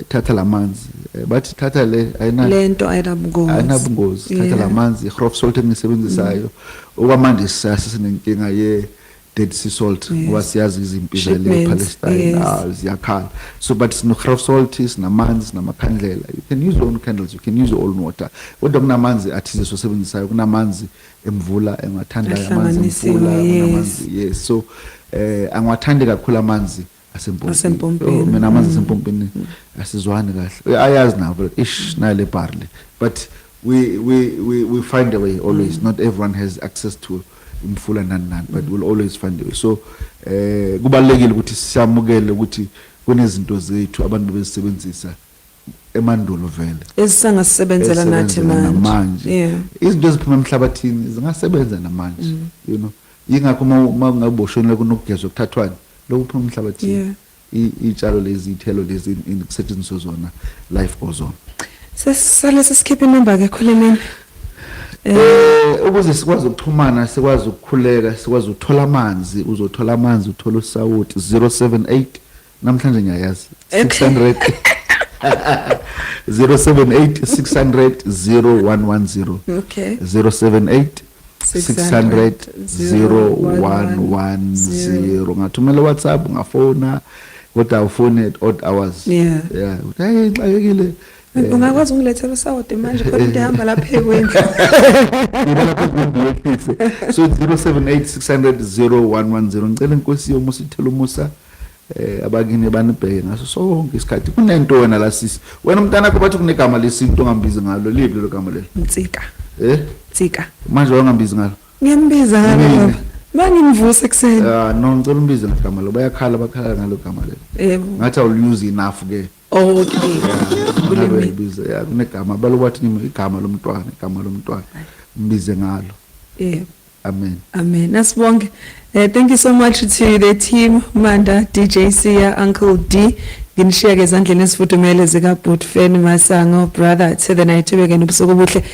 thatha amanzi but thatha lento ayinabungozi thatha amanzi igrof salt engisebenzisayo okwamanje sisenenkinga ye dead sea salt ngoba siyazi izimpilo le Palestine ziyakhala so but sino grof salt sinamanzi namakhandlela you can use your own candles you can use your own water kodwa kunamanzi athize sosebenzisayo kunamanzi emvula engathanda amanzi emvula kunamanzi so angiwathandi kakhulu amanzi asempompini mina amanzi asempompini asizwani kahle ayazi nabo nale barley but we find a way always not everyone has access to imfula nani but we'll always find a way so kubalekile ukuthi siyamukele ukuthi kunezinto zethu abantu bezisebenzisa emandulo vele ezisangasebenzela nathi manje izinto eziphuma emhlabathini zingasebenza namanje you know ingakho mangaboshonela kunokugezwa kuthathwana lokuphuma emhlabathini itshalo lezi ithelo lezi inkusetshenziswa zona life goes on sesale sesikhipha inamba ke kholemini Ukuze sikwazi ukuxhumana, sikwazi ukukhuleka, sikwazi ukuthola amanzi, uzothola amanzi, uthola usawuti 078 namhlanje ngiyayazi 600 078 600 0110. Okay. 078 600 0110. Ngathumela WhatsApp, ngafona, kodwa ufone at odd hours. Yeah. Yeah. Hey, xakekile. Ungakwazi ungilethela usawoti manje kodwa into ihamba lapha ekwini. So 078 600 0110. Ngicela inkosi yomusithela umusa abakini banibheke ngaso sonke isikhathi. Kunento wena la sisi. Wena umntana wakho bathi kunegama lesinto ongambizi ngalo. Lipi lo gama lelo? Ntsika. Ntsika. Manje wangambizi ngalo. Ngiyambiza ngalo. Mangimvusa ekseni. No, ngicela umbize ngegama lo. Bayakhala bakhala ngalo gama lelo. Ngathi awul use enough ke. Okay. Kulebiza ya kunegama balobathi igama lomntwana, igama lomntwana. Mbize ngalo. Amen. Amen. Nasibonge. Thank you so much to the team, Manda, DJ Sia, Uncle D. Nginishiyeke ezandleni ezifudumele zika Butfeni Masango, brother, to the night, ubusuku obuhle.